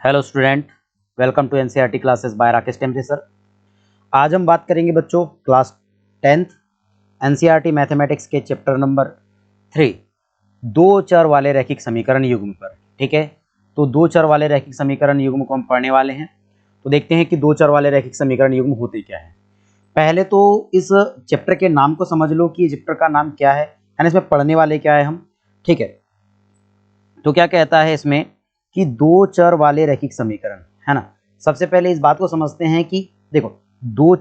Hello student, welcome to NCERT classes by Rakesh Tempare sir. आज हम बात करेंगे बच्चों क्लास 10th एनसीईआरटी मैथमेटिक्स के चैप्टर नंबर 3 दो चर वाले रैखिक समीकरण युग्म पर। ठीक है, तो दो चर वाले रैखिक समीकरण युग्म को हम पढ़ने वाले हैं। तो देखते हैं कि दो चर वाले रैखिक समीकरण युग्म होते क्या है। पहले तो इस चैप्टर के नाम को समझ लो कि चैप्टर का नाम क्या है, यानी इसमें पढ़ने वाले क्या है हम। ठीक है, तो क्या कहता है इसमें कि दो चर वाले रैखिक समीकरण, है ना। सबसे पहले इस बात को समझते हैं कि देखो दो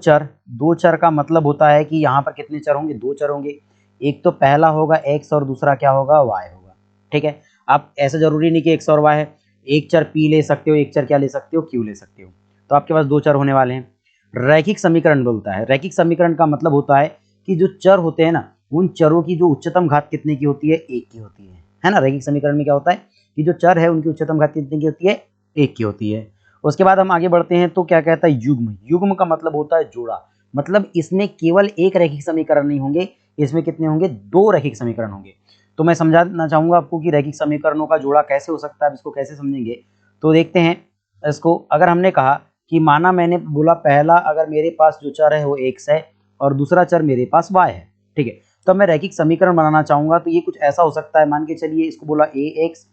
चर का मतलब होता है कि यहाँ पर कितने चर होंगे, दो चर होंगे। एक तो पहला होगा x और दूसरा क्या होगा, y होगा। ठीक है, आप ऐसा जरूरी नहीं कि x और y है, एक चर p ले सकते हो, एक चर क्या ले सकते हो, q ले सकते हो। तो आपके पास दो चर होने वाले हैं। रैखिक समीकरण बोलता है, रैखिक समीकरण का मतलब होता है कि जो चर होते हैं ना, उन चरों की जो उच्चतम घात कितने की होती है, एक की होती है ना। रैखिक समीकरण में क्या होता है कि जो चर है उनकी उच्चतम घात कितने की होती है, एक की होती है। उसके बाद हम आगे बढ़ते हैं तो क्या कहता है, युग्म। युग्म का मतलब होता है जोड़ा, मतलब इसमें केवल एक रैखिक समीकरण नहीं होंगे, इसमें कितने होंगे, दो रैखिक समीकरण होंगे। तो मैं समझाना चाहूंगा आपको कि रैखिक समीकरणों का जोड़ा कैसे हो सकता है, इसको कैसे समझेंगे। तो देखते हैं इसको। अगर हमने कहा कि माना मैंने बोला पहला, अगर मेरे पास जो चर है वो x है और दूसरा चर मेरे पास y है। ठीक है, तो मैं रैखिक समीकरण बनाना चाहूंगा तो ये कुछ ऐसा हो सकता है। मान के चलिए इसको बोला ax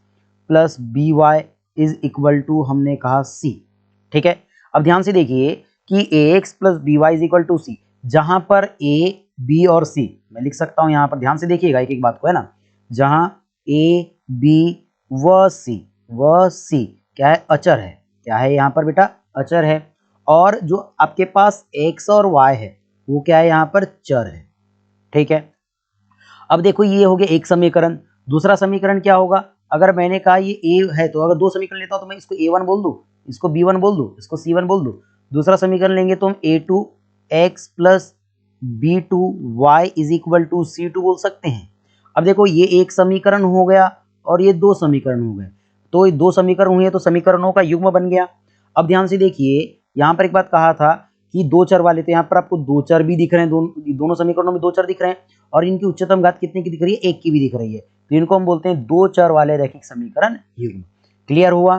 plus B Y is equal to, हमने कहा c। ठीक है, अब ध्यान से देखिए कि ax plus B Y is equal to c, जहां पर a b और c मैं लिख सकता हूं। यहां पर ध्यान से देखिएगा एक एक बात को, है ना। जहां a b व c क्या है, अचर है। क्या है यहाँ पर बेटा, अचर है। और जो आपके पास x और y है वो क्या है, यहाँ पर चर है। ठीक है, अब देखो ये हो गया एक समीकरण। दूसरा समीकरण क्या होगा, अगर मैंने कहा ये a है तो अगर दो समीकरण लेता हूं तो मैं इसको a1 बोल दूं, इसको b1 बोल दूं, इसको c1 बोल दूं। दूसरा समीकरण लेंगे तो हम a2 x plus b2 y is equal to c2 बोल सकते हैं। अब देखो ये एक समीकरण हो गया और ये दो समीकरण हो गए, तो ये दो समीकरण हुए तो समीकरणों का युग्म बन गया। अब ध्यान से देखिए, यहाँ पर एक बात कहा था कि दो चर वाले, तो यहाँ पर आपको दो चर भी दिख रहे हैं, दोनों समीकरणों में दो चर दिख रहे हैं और इनकी उच्चतम घात कितने की दिख रही है, एक की भी दिख रही है। तो इनको हम बोलते हैं दो चर वाले रैखिक समीकरण युग्म। क्लियर हुआ?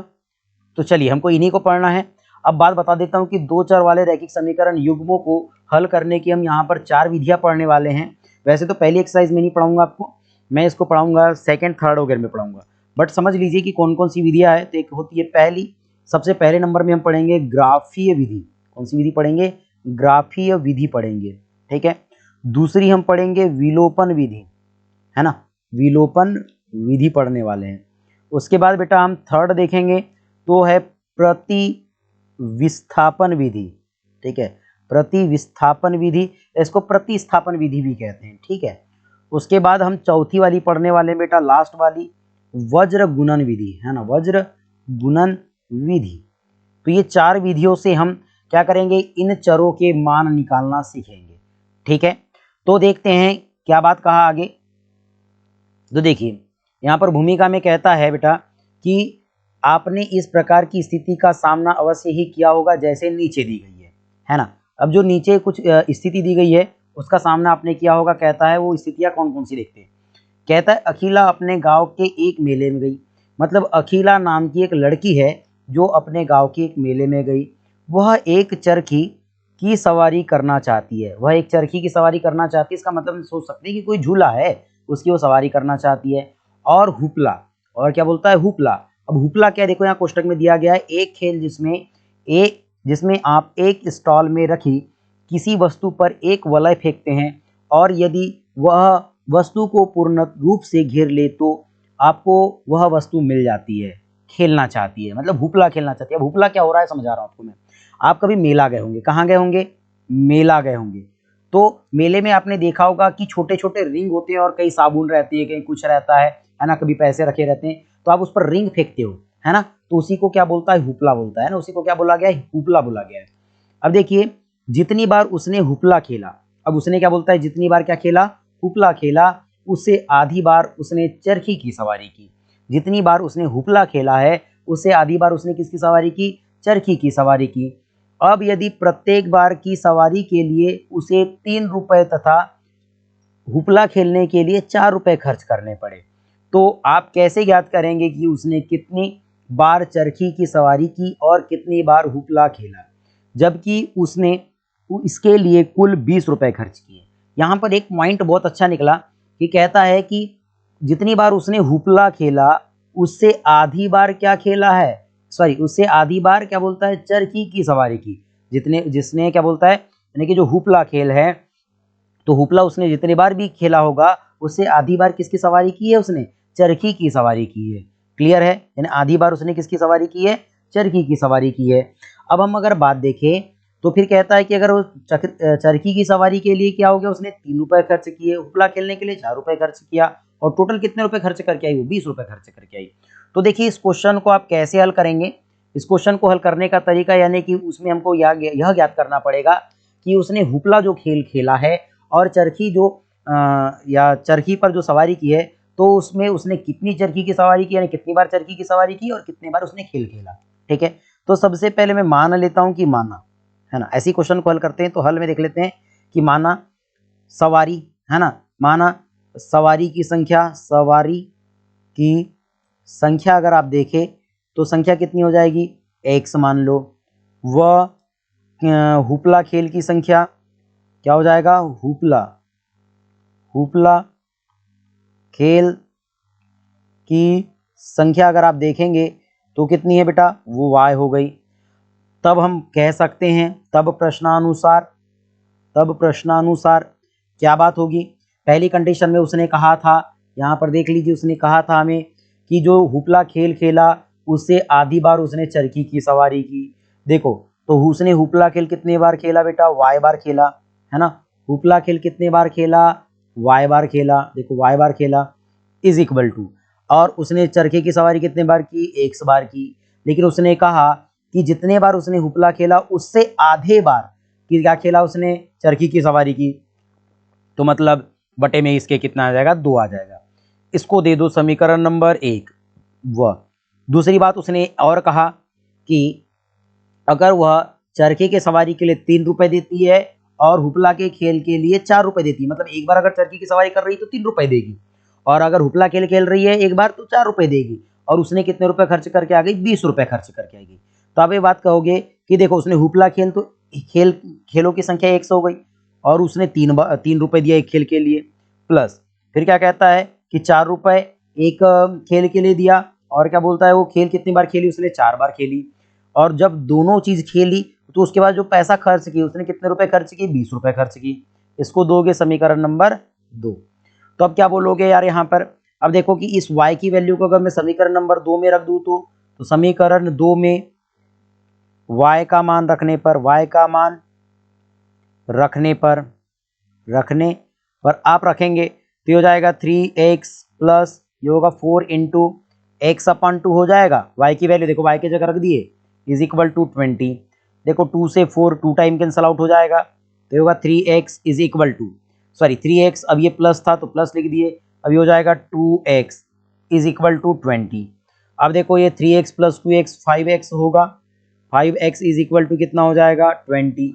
तो चलिए हमको इन्हीं को पढ़ना है। अब बात बता देता हूं कि दो चर वाले रैखिक समीकरण युग्मों को हल करने की हम यहाँ पर चार विधियां पढ़ने वाले हैं। वैसे तो पहली एक्सरसाइज में नहीं पढ़ाऊंगा आपको, मैं इसको पढ़ाऊंगा सेकंड थर्ड वगैरह में पढ़ाऊंगा, बट समझ लीजिए कि कौन कौन सी विधियां है। तो एक होती है पहली, सबसे पहले नंबर में हम पढ़ेंगे ग्राफीय विधि। कौन सी विधि पढ़ेंगे, ग्राफीय विधि पढ़ेंगे। ठीक है, दूसरी हम पढ़ेंगे विलोपन विधि, है ना, विलोपन विधि पढ़ने वाले हैं। उसके बाद बेटा हम थर्ड देखेंगे तो है प्रतिविस्थापन विधि। ठीक है, प्रतिविस्थापन विधि, इसको प्रतिस्थापन विधि भी कहते हैं। ठीक है, उसके बाद हम चौथी वाली पढ़ने वाले बेटा, लास्ट वाली वज्र गुणन विधि, है ना, वज्र गुणन विधि। तो ये चार विधियों से हम क्या करेंगे, इन चरों के मान निकालना सीखेंगे। ठीक है, तो देखते हैं क्या बात कहा आगे। तो देखिए यहाँ पर भूमिका में कहता है बेटा कि आपने इस प्रकार की स्थिति का सामना अवश्य ही किया होगा जैसे नीचे दी गई है ना। अब जो नीचे कुछ स्थिति दी गई है उसका सामना आपने किया होगा। कहता है वो स्थितियां कौन कौन सी, देखते हैं। कहता है अखिला अपने गांव के एक मेले में गई, मतलब अखिला नाम की एक लड़की है जो अपने गांव के एक मेले में गई। वह एक चरखी की सवारी करना चाहती है, वह एक चरखी की सवारी करना चाहती है, इसका मतलब सोच सकते हैं कि कोई झूला है उसकी वो सवारी करना चाहती है। और हुपला, और क्या बोलता है, हुपला। अब हुपला क्या, देखो यहाँ कोष्टक में दिया गया है, एक खेल जिसमें आप एक स्टॉल में रखी किसी वस्तु पर एक वलय फेंकते हैं और यदि वह वस्तु को पूर्ण रूप से घेर ले तो आपको वह वस्तु मिल जाती है। खेलना चाहती है, मतलब हुपला खेलना चाहती है। अब हुपला क्या हो रहा है समझा रहा हूं आपको मैं। आप कभी मेला गए होंगे, कहाँ गए होंगे, मेला गए होंगे। तो मेले में आपने देखा होगा कि छोटे छोटे रिंग होते हैं और कई साबुन रहती है, कहीं कुछ रहता है ना, कभी पैसे रखे रहते हैं, तो आप उस पर रिंग फेंकते हो, है ना। तो उसी को क्या बोलता है, हुपला बोलता है ना, उसी को क्या बोला गया है, हुपला बोला गया है। अब देखिए जितनी बार उसने हुपला खेला, अब उसने क्या बोलता है, जितनी बार क्या खेला, हुपला खेला, उससे आधी बार उसने चरखी की सवारी की। जितनी बार उसने हुपला खेला है उससे आधी बार उसने किसकी सवारी की, चरखी की सवारी की। अब यदि प्रत्येक बार की सवारी के लिए उसे 3 रुपए तथा हुपला खेलने के लिए 4 रुपए खर्च करने पड़े, तो आप कैसे ज्ञात करेंगे कि उसने कितनी बार चरखी की सवारी की और कितनी बार हुपला खेला, जबकि उसने इसके लिए कुल 20 रुपए खर्च किए। यहाँ पर एक पॉइंट बहुत अच्छा निकला कि कहता है कि जितनी बार उसने हुपला खेला उससे आधी बार क्या खेला है, सॉरी उससे आधी बार क्या बोलता है, चरखी की सवारी की। जिसने क्या बोलता है, यानी कि जो हुपला खेल है, तो हुपला उसने जितनी बार भी खेला होगा उससे आधी बार किसकी सवारी की है, उसने चरखी की सवारी की है। क्लियर है, यानी आधी बार उसने किसकी सवारी की है, चरखी की सवारी की है। अब हम अगर बात देखें तो फिर कहता है कि अगर वो चरखी की सवारी के लिए क्या हो गया, उसने 3 रुपए खर्च किए, हुपला खेलने के लिए 4 रुपए खर्च किया, और टोटल कितने रुपए खर्च करके आई, वो 20 रुपए खर्च करके आई। तो देखिए इस क्वेश्चन को आप कैसे हल करेंगे। इस क्वेश्चन को हल करने का तरीका, यानी कि उसमें हमको यह ज्ञात करना पड़ेगा कि उसने हुपला जो खेल खेला है और चरखी जो या चरखी पर जो सवारी की है, तो उसमें उसने कितनी चरखी की सवारी की, यानी कितनी बार चरखी की सवारी की और कितनी बार उसने खेल खेला। ठीक है, तो सबसे पहले मैं मान लेता हूं कि माना, है ना, ऐसी क्वेश्चन को हल करते हैं। तो हल में देख लेते हैं कि माना सवारी, है ना, माना सवारी की संख्या, सवारी की संख्या अगर आप देखें तो संख्या कितनी हो जाएगी, x मान लो। वह हुपला खेल की संख्या क्या हो जाएगा, हुपला खेल की संख्या अगर आप देखेंगे तो कितनी है बेटा, वो y हो गई। तब हम कह सकते हैं, तब प्रश्नानुसार क्या बात होगी। पहली कंडीशन में उसने कहा था, यहाँ पर देख लीजिए, उसने कहा था हमें कि जो हुपला खेल खेला उससे आधी बार उसने चरखी की सवारी की। देखो तो उसने हुपला खेल कितने बार खेला बेटा, y बार खेला, है ना। हुपला खेल कितने बार खेला, y बार खेला। देखो y बार खेला इज इक्वल टू, और उसने चरखे की सवारी कितने बार की, x बार की। लेकिन उसने कहा कि जितने बार उसने हुपला खेला उससे आधे बार कि क्या खेला, उसने चरखी की सवारी की। तो मतलब बटे में इसके कितना आ जाएगा, 2 आ जाएगा। इसको दे दो समीकरण नंबर 1। वह दूसरी बात उसने और कहा कि अगर वह चरखे के सवारी के लिए 3 रुपए देती है और हुपला के खेल के लिए 4 रुपए देती है, मतलब एक बार अगर चरखी की सवारी कर रही है तो 3 रुपए देगी, और अगर हुपला खेल खेल रही है एक बार तो 4 रुपए देगी, और उसने कितने रुपए खर्च करके आ गई, 20 रुपए खर्च करके आएगी। तो आप ये बात कहोगे कि देखो उसने हुपला खेल तो खेलों की संख्या 1 हो गई, और उसने 3 रुपए दिया एक खेल के लिए, प्लस फिर क्या कहता है कि 4 रुपए एक खेल के लिए दिया, और क्या बोलता है वो खेल कितनी बार खेली, उसने 4 बार खेली। और जब दोनों चीज खेली तो उसके बाद जो पैसा खर्च की, उसने कितने रुपए खर्च की, 20 रुपए खर्च की। इसको दोगे समीकरण नंबर 2। तो अब क्या बोलोगे यार यहाँ पर, अब देखो कि इस y की वैल्यू को अगर मैं समीकरण नंबर 2 में रख दूं तो समीकरण 2 में y का मान रखने पर आप रखेंगे तो ये हो जाएगा 3x प्लस ये होगा 4 इंटू x/2 हो जाएगा। y की वैल्यू देखो y की जगह रख दिए इज इक्वल टू 20। देखो 2 से 4 2 टाइम कैंसल आउट हो जाएगा, तो ये होगा 3x is equal to, sorry 3x, अब ये प्लस था तो प्लस लिख दिए, अब ये हो जाएगा 2x इज इक्वल टू 20। अब देखो ये 3x प्लस 2x 5x होगा, 5x इज इक्वल टू कितना हो जाएगा 20।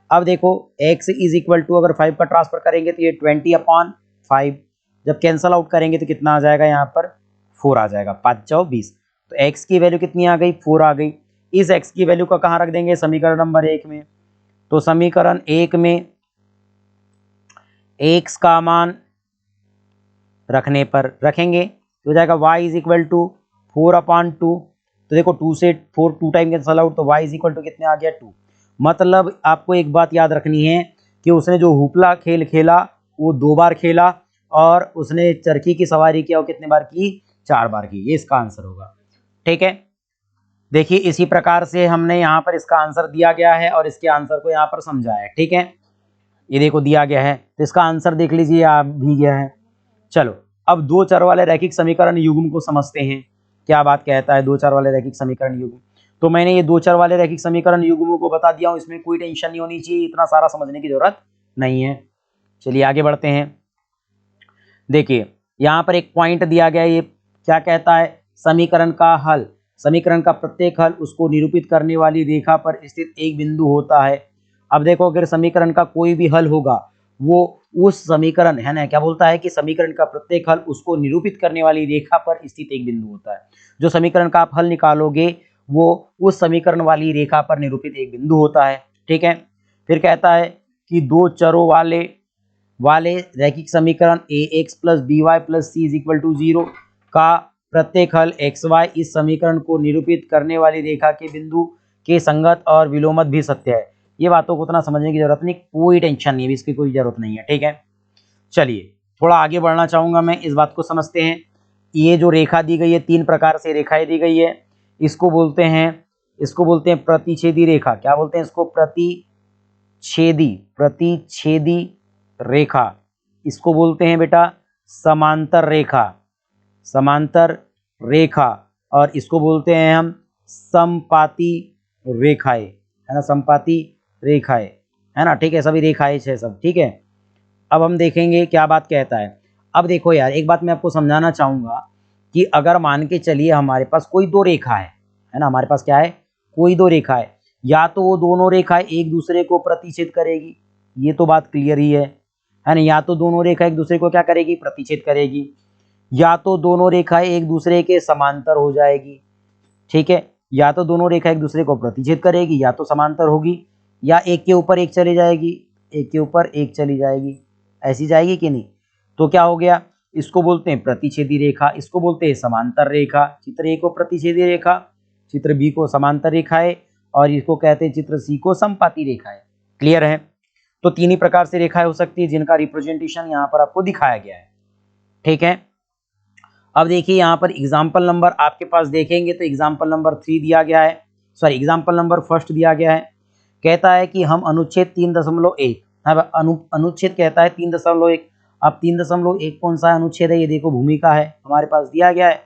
अब देखो x इज इक्वल टू अगर 5 का ट्रांसफर करेंगे तो ये 20/5, जब कैंसल आउट करेंगे तो कितना आ जाएगा यहाँ पर 4 आ जाएगा, 5 चौ 20। तो x की वैल्यू कितनी आ गई, 4 आ गई। इस x की वैल्यू को कहाँ रख देंगे, समीकरण नंबर 1 में। तो समीकरण 1 में x का मान रखने पर रखेंगे तो हो जाएगा y इज इक्वल टू 4/2। तो देखो 2 से 4 2 टाइम कैंसल आउट, तो y इज इक्वल टू कितने आ गया 2। मतलब आपको एक बात याद रखनी है कि उसने जो हुपला खेल खेला वो 2 बार खेला, और उसने चरखी की सवारी किया वो कितने बार की, 4 बार की। ये इसका आंसर होगा। ठीक है, देखिए इसी प्रकार से हमने यहाँ पर इसका आंसर दिया गया है और इसके आंसर को यहाँ पर समझाया है। ठीक है, ये देखो दिया गया है, तो इसका आंसर देख लीजिए आप भी गया है। चलो अब 2 चर वाले रैखिक समीकरण युग्म को समझते हैं। क्या बात कहता है 2 चर वाले रैखिक समीकरण युग्म। तो मैंने ये 2 चर वाले रैखिक समीकरण युग्मों को बता दिया हूँ, इसमें कोई टेंशन नहीं होनी चाहिए, इतना सारा समझने की जरूरत नहीं है। चलिए आगे बढ़ते हैं। देखिए यहाँ पर एक पॉइंट दिया गया है, ये क्या कहता है, समीकरण का हल, समीकरण का प्रत्येक हल उसको निरूपित करने वाली रेखा पर स्थित एक बिंदु होता है। अब देखो अगर समीकरण का कोई भी हल होगा वो उस समीकरण है ना, क्या बोलता है कि समीकरण का प्रत्येक हल उसको निरूपित करने वाली रेखा पर स्थित एक बिंदु होता है। जो समीकरण का आप हल निकालोगे वो उस समीकरण वाली रेखा पर निरूपित एक बिंदु होता है। ठीक है, फिर कहता है कि दो चरों वाले रैखिक समीकरण a x plus B y plus c is equal to 0 का प्रत्येक हल एक्स वाई इस समीकरण को निरूपित करने वाली रेखा के बिंदु के संगत और विलोमत भी सत्य है। ये बातों को उतना समझने की जरूरत नहीं, कोई टेंशन नहीं है, इसकी कोई जरूरत नहीं है। ठीक है, चलिए थोड़ा आगे बढ़ना चाहूंगा मैं, इस बात को समझते हैं। ये जो रेखा दी गई है, 3 प्रकार से रेखाएं दी गई है, इसको बोलते हैं प्रतिच्छेदी रेखा। क्या बोलते हैं इसको? प्रतिच्छेदी रेखा। इसको बोलते हैं बेटा समांतर रेखा। और इसको बोलते हैं हम समपाती रेखाएं, है ना, समपाती रेखाएं, है ना। ठीक है, सभी रेखाएं है सब। ठीक है, अब हम देखेंगे क्या बात कहता है। अब देखो यार, एक बात मैं आपको समझाना चाहूंगा कि अगर मान के चलिए हमारे पास कोई दो रेखा है ना, हमारे पास क्या है, कोई दो रेखा है, या तो वो दोनों रेखाएं एक दूसरे को प्रतिच्छेद करेगी, ये तो बात क्लियर ही है ना। या तो दोनों रेखा एक दूसरे को क्या करेगी, प्रतिच्छेद करेगी, या तो दोनों रेखाएं एक दूसरे के समांतर हो जाएगी। ठीक है, या तो दोनों रेखा एक दूसरे को प्रतिच्छेद करेगी, या तो समांतर होगी, या एक के ऊपर एक चली जाएगी, एक के ऊपर एक चली जाएगी, ऐसी जाएगी कि नहीं। तो क्या हो गया, इसको बोलते हैं प्रतिच्छेदी रेखा, इसको बोलते हैं समांतर रेखा। चित्र ए को प्रतिच्छेदी रेखा, चित्र बी को समांतर रेखा है, और इसको कहते हैं चित्र सी को समपाती रेखा है। क्लियर है? तो तीन ही प्रकार से रेखाएं हो सकती है जिनका रिप्रेजेंटेशन यहाँ पर आपको दिखाया गया है। ठीक है, अब देखिए यहाँ पर एग्जाम्पल नंबर आपके पास देखेंगे तो एग्जाम्पल नंबर 3 दिया गया है, सॉरी एग्जाम्पल नंबर फर्स्ट दिया गया है। कहता है कि हम अनुच्छेद 3.1, अनुच्छेद कहता है 3.1। अब 3.1 कौन सा अनुच्छेद है, ये देखो भूमिका है, हमारे पास दिया गया है।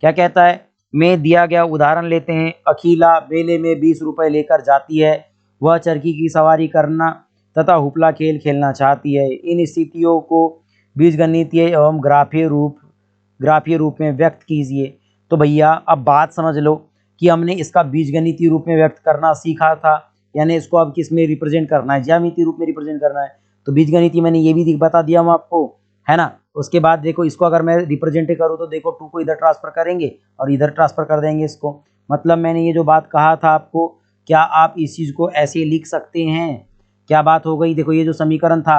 क्या कहता है, मैं दिया गया उदाहरण लेते हैं। अखिला मेले में 20 रुपए लेकर जाती है, वह चरखी की सवारी करना तथा हुपला खेल खेलना चाहती है। इन स्थितियों को बीजगणितीय एवं ग्राफीय रूप में व्यक्त कीजिए। तो भैया अब बात समझ लो कि हमने इसका बीजगणितीय रूप में व्यक्त करना सीखा था, यानी इसको अब किस में रिप्रेजेंट करना है, ज्यामितीय रूप में रिप्रेजेंट करना है। तो बीजगणितीय मैंने ये भी बता दिया हूँ आपको, है ना। उसके बाद देखो इसको अगर मैं रिप्रेजेंट करूँ तो देखो 2 को इधर ट्रांसफर करेंगे और इधर ट्रांसफर कर देंगे इसको। मतलब मैंने ये जो बात कहा था आपको, क्या आप इस चीज़ को ऐसे लिख सकते हैं? क्या बात हो गई, देखो ये जो समीकरण था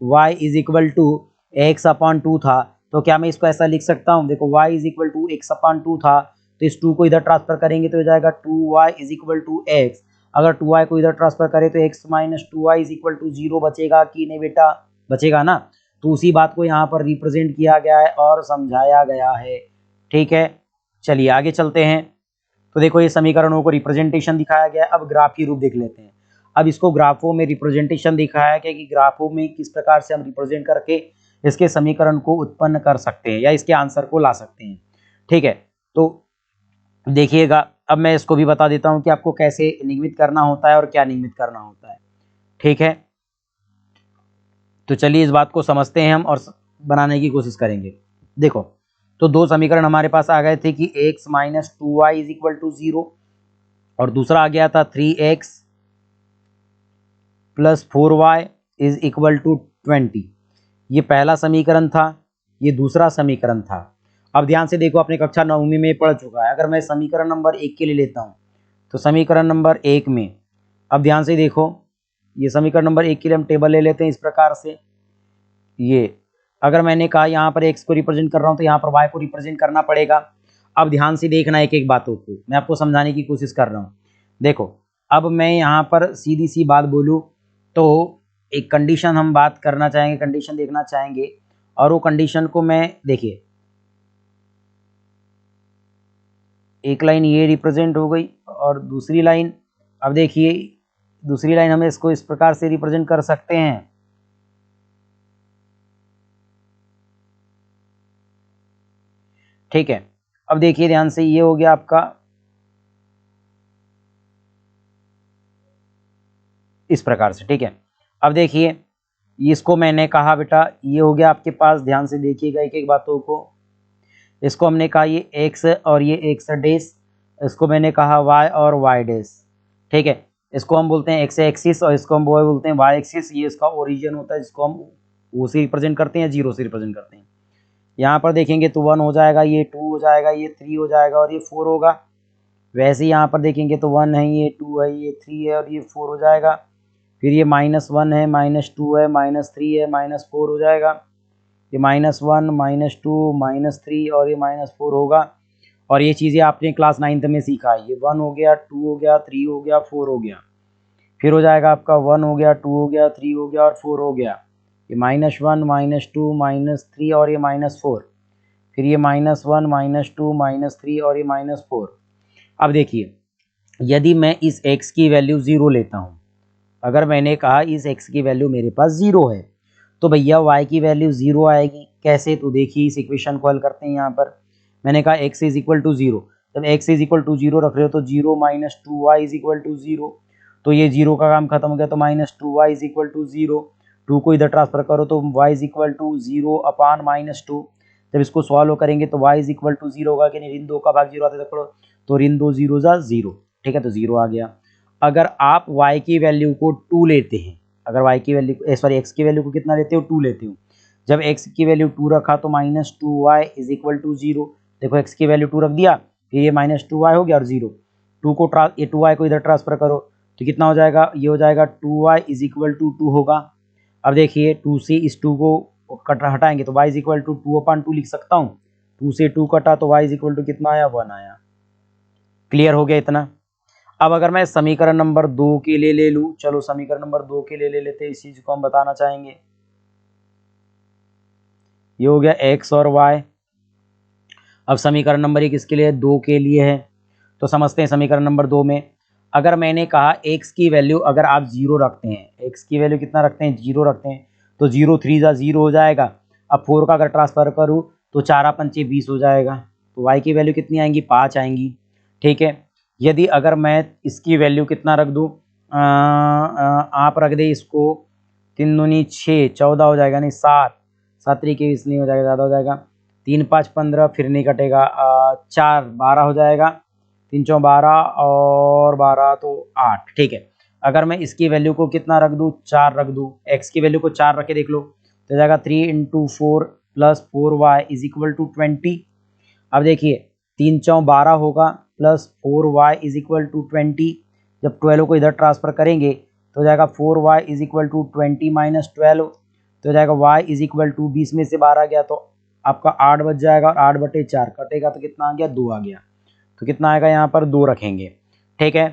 y is equal to x upon 2 था, तो क्या मैं इसको ऐसा लिख सकता हूँ? देखो y is equal to x upon 2 था, तो इस 2 को इधर ट्रांसफर करेंगे तो हो जाएगा 2y is equal to x. अगर 2y को इधर ट्रांसफर करें तो x minus 2y is equal to 0 बचेगा कि नहीं बेटा? बचेगा ना। तो उसी बात को यहाँ पर रिप्रेजेंट किया गया है और समझाया गया है। ठीक है, चलिए आगे चलते हैं। तो देखो ये समीकरणों को रिप्रेजेंटेशन दिखाया गया है। अब ग्राफीय रूप देख लेते हैं। अब इसको ग्राफों में रिप्रेजेंटेशन दिखाया गया कि ग्राफों में किस प्रकार से हम रिप्रेजेंट करके इसके समीकरण को उत्पन्न कर सकते हैं या इसके आंसर को ला सकते हैं। ठीक है, तो देखिएगा अब मैं इसको भी बता देता हूं कि आपको कैसे निगमित करना होता है और क्या निगमित करना होता है। ठीक है, तो चलिए इस बात को समझते हैं हम और बनाने की कोशिश करेंगे। देखो तो दो समीकरण हमारे पास आ गए थे कि x minus 2y is equal to 0 और दूसरा आ गया था 3x plus 4y is equal to 20। ये पहला समीकरण था, ये दूसरा समीकरण था। अब ध्यान से देखो, अपने कक्षा 9वीं में पढ़ चुका है। अगर मैं समीकरण नंबर 1 के लिए लेता हूँ तो समीकरण नंबर 1 में, अब ध्यान से देखो, ये समीकरण नंबर 1 के लिए हम टेबल ले लेते हैं इस प्रकार से। ये अगर मैंने कहा यहाँ पर x को रिप्रेजेंट कर रहा हूँ तो यहाँ पर y को रिप्रेजेंट करना पड़ेगा। अब ध्यान से देखना एक एक बातों को, मैं आपको समझाने की कोशिश कर रहा हूँ। देखो अब मैं यहाँ पर सीधी सी बात बोलूँ तो एक कंडीशन हम बात करना चाहेंगे, कंडीशन देखना चाहेंगे, और वो कंडीशन को मैं, देखिए एक लाइन ये रिप्रेजेंट हो गई और दूसरी लाइन, अब देखिए दूसरी लाइन हमें इसको इस प्रकार से रिप्रेजेंट कर सकते हैं। ठीक है, अब देखिए ध्यान से, ये हो गया आपका इस प्रकार से। ठीक है, अब देखिए इसको मैंने कहा बेटा ये हो गया आपके पास, ध्यान से देखिएगा एक एक बातों को। इसको हमने कहा ये x और ये x डैश, इसको मैंने कहा y और y डैश। ठीक है, इसको हम बोलते हैं एक्स एक्सिस और इसको हम बोलते हैं वाई एक्सिस। ये इसका ओरिजिन होता है जिसको हम ओ से रिप्रेजेंट करते हैं, 0 से रिप्रेजेंट करते हैं। यहाँ पर देखेंगे तो 1 हो जाएगा, ये 2 हो जाएगा, ये 3 हो जाएगा और ये 4 होगा। वैसे ही यहाँ पर देखेंगे तो 1 है, ये 2 है, ये 3 है और ये 4 हो जाएगा। फिर ये -1 है, -2 है, -3 है, -4 हो जाएगा। ये -1, -2, -3 और ये -4 होगा। और ये चीज़ें आपने क्लास 9th में सीखा है। ये 1 हो गया, 2 हो गया, 3 हो गया, 4 हो गया। फिर हो जाएगा आपका 1 हो गया, 2 हो गया, 3 हो गया और 4 हो गया। ये -1, -2, -3 और ये -4। फिर ये -1, -2, -3 और ये -4। अब देखिए, यदि मैं इस x की वैल्यू 0 लेता हूँ, अगर मैंने कहा इस x की वैल्यू मेरे पास 0 है, तो भैया y की वैल्यू 0 आएगी। कैसे? तो देखिए इस इक्वेशन को हल करते हैं। यहाँ पर मैंने कहा x इज इक्वल टू 0। जब x इज इक्वल टू 0 रख रहे हो तो 0 - 2y इज इक्वल टू 0। तो ये 0 का काम खत्म हो गया, तो -2y इज इक्वल टू 0। 2 को इधर ट्रांसफर करो तो y इज इक्वल टू 0 अपान -2। जब इसको सॉल्व करेंगे तो y इज इक्वल टू 0 होगा कि नहीं, ऋण 2 का भाग 0 आता है, तो ऋण 2 0 जा 0। ठीक है, तो 0 आ गया। अगर आप y की वैल्यू को 2 लेते हैं, अगर y की वैल्यू सॉरी x की वैल्यू को कितना लेते हो, 2 लेते हो। जब x की वैल्यू 2 रखा तो -2y इज इक्वल टू 0। देखो x की वैल्यू 2 रख दिया, फिर ये -2y हो गया और 0। 2 को ये 2y को इधर ट्रांसफर करो तो कितना हो जाएगा, ये हो जाएगा 2y इज इक्वल टू 2 होगा। अब देखिए 2 से इस 2 को हटाएंगे तो y इज इक्वल टू 2/2 लिख सकता हूँ। 2 से 2 कटा तो y इज इक्वल टू कितना आया, 1 आया। क्लियर हो गया इतना। अब अगर मैं समीकरण नंबर 2 के लिए ले लूं, चलो समीकरण नंबर 2 के लिए ले लेते हैं। इस चीज को हम बताना चाहेंगे। ये हो गया x और y। अब समीकरण नंबर 1 किसके लिए है, 2 के लिए है। तो समझते हैं समीकरण नंबर 2 में। अगर मैंने कहा x की वैल्यू अगर आप 0 रखते हैं, x की वैल्यू कितना रखते हैं, 0 रखते हैं, तो 0 3 जा 0 हो जाएगा। अब 4 का अगर ट्रांसफर करूँ तो 4 पंचे 20 हो जाएगा। तो y की वैल्यू कितनी आएंगी, 5 आएंगी। ठीक है। यदि अगर मैं इसकी वैल्यू कितना रख दूँ, आप रख दे इसको 3 दूनी 6, 14 हो जाएगा, नहीं 7, 7 तरीके 20 नहीं हो जाएगा, ज़्यादा हो जाएगा। 3 5 15 फिर नहीं कटेगा, 4 12 हो जाएगा। 3 4 12 और 12 तो 8। ठीक है। अगर मैं इसकी वैल्यू को कितना रख दूँ, 4 रख दूँ, x की वैल्यू को 4 रख के देख लो तो जाएगा 3 × 4 + 4y इज इक्वल टू 20। अब देखिए 3 4 12 होगा plus 4y is equal to 20। जब 12 को इधर ट्रांसफर करेंगे तो जाएगा 4y इज इक्वल टू 20 - 12। तो जाएगा y इज इक्वल टू 20 में से 12 गया तो आपका 8 बच जाएगा और 8/4 कटेगा तो कितना आ गया, 2 आ गया। तो कितना आएगा, यहाँ पर 2 रखेंगे। ठीक है।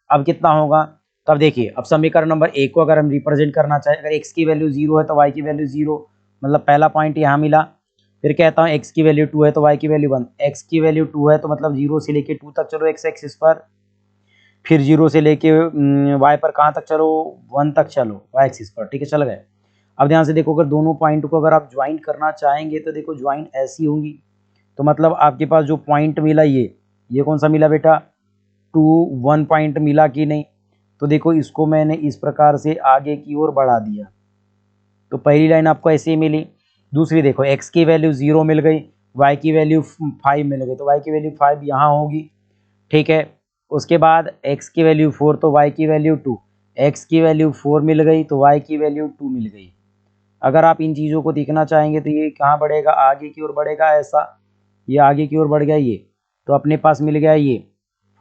अब कितना होगा, तो अब देखिए अब समीकरण नंबर 1 को अगर हम रिप्रेजेंट करना चाहें, अगर x की वैल्यू 0 है तो y की वैल्यू 0, मतलब पहला पॉइंट यहाँ मिला। फिर कहता हूँ x की वैल्यू 2 है तो y की वैल्यू 1। x की वैल्यू 2 है तो मतलब 0 से लेके 2 तक चलो x एक्सिस पर, फिर 0 से लेके y पर कहाँ तक चलो, 1 तक चलो y एक्सिस पर। ठीक है, चल गए। अब ध्यान से देखो, अगर दोनों पॉइंट को अगर आप ज्वाइन करना चाहेंगे तो देखो ज्वाइन ऐसी होंगी। तो मतलब आपके पास जो पॉइंट मिला ये कौन सा मिला बेटा, 2 1 पॉइंट मिला कि नहीं। तो देखो इसको मैंने इस प्रकार से आगे की ओर बढ़ा दिया तो पहली लाइन आपको ऐसे ही मिली। दूसरी देखो x की वैल्यू 0 मिल गई, y की वैल्यू 5 मिल गई, तो y की वैल्यू 5 यहाँ होगी। ठीक है। उसके बाद x की वैल्यू 4 तो y की वैल्यू 2, x की वैल्यू 4 मिल गई तो y की वैल्यू 2 मिल गई। अगर आप इन चीज़ों को देखना चाहेंगे तो ये कहाँ बढ़ेगा, आगे की ओर बढ़ेगा, ऐसा ये आगे की ओर बढ़ गया ये, तो अपने पास मिल गया ये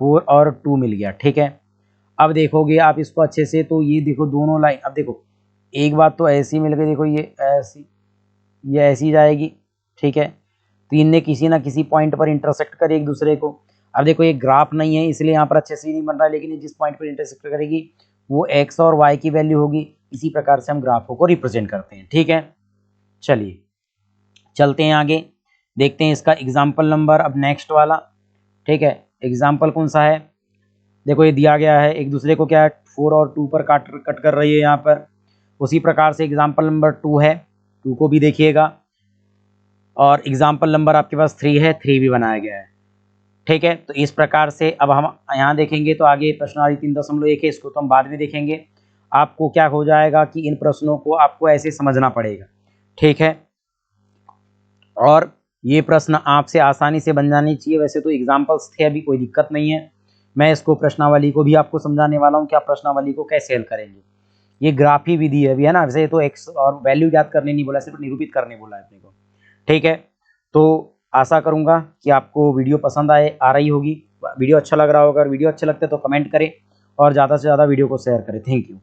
4 और 2 मिल गया। ठीक है। अब देखोगे आप इसको अच्छे से तो ये देखो दोनों लाइन, अब देखो एक बात तो ऐसी मिल गई, देखो ये ऐसी जाएगी। ठीक है। तो इनने किसी ना किसी पॉइंट पर इंटरसेक्ट करे एक दूसरे को। अब देखो ये ग्राफ नहीं है इसलिए यहाँ पर अच्छे से नहीं बन रहा है, लेकिन ये जिस पॉइंट पर इंटरसेक्ट करेगी वो x और y की वैल्यू होगी। इसी प्रकार से हम ग्राफों को रिप्रेजेंट करते हैं। ठीक है, चलिए चलते हैं आगे, देखते हैं इसका एग्जाम्पल नंबर अब नेक्स्ट वाला। ठीक है, एग्जाम्पल कौन सा है, देखो ये दिया गया है, एक दूसरे को क्या है 4 और 2 पर कट कर रही है यहाँ पर। उसी प्रकार से एग्जाम्पल नंबर 2 है, 2 को भी देखिएगा। और एग्जाम्पल नंबर आपके पास 3 है, 3 भी बनाया गया है। ठीक है, तो इस प्रकार से अब हम यहाँ देखेंगे तो आगे प्रश्नावली 3.1 है, इसको तो हम बाद में देखेंगे। आपको क्या हो जाएगा कि इन प्रश्नों को आपको ऐसे समझना पड़ेगा। ठीक है, और ये प्रश्न आपसे आसानी से बन जानी चाहिए। वैसे तो एग्जाम्पल्स थे, अभी कोई दिक्कत नहीं है, मैं इसको प्रश्नावली को भी आपको समझाने वाला हूँ कि आप प्रश्नावली को कैसे हल करेंगे। ये ग्राफी विधि है अभी, है ना, वैसे तो एक्स और वैल्यू याद करने नहीं बोला, सिर्फ निरूपित करने बोला है अपने को। ठीक है, तो आशा करूंगा कि आपको वीडियो पसंद आ रही होगी, वीडियो अच्छा लग रहा होगा। अगर वीडियो अच्छे लगते तो कमेंट करें और ज़्यादा से ज़्यादा वीडियो को शेयर करें। Thank you.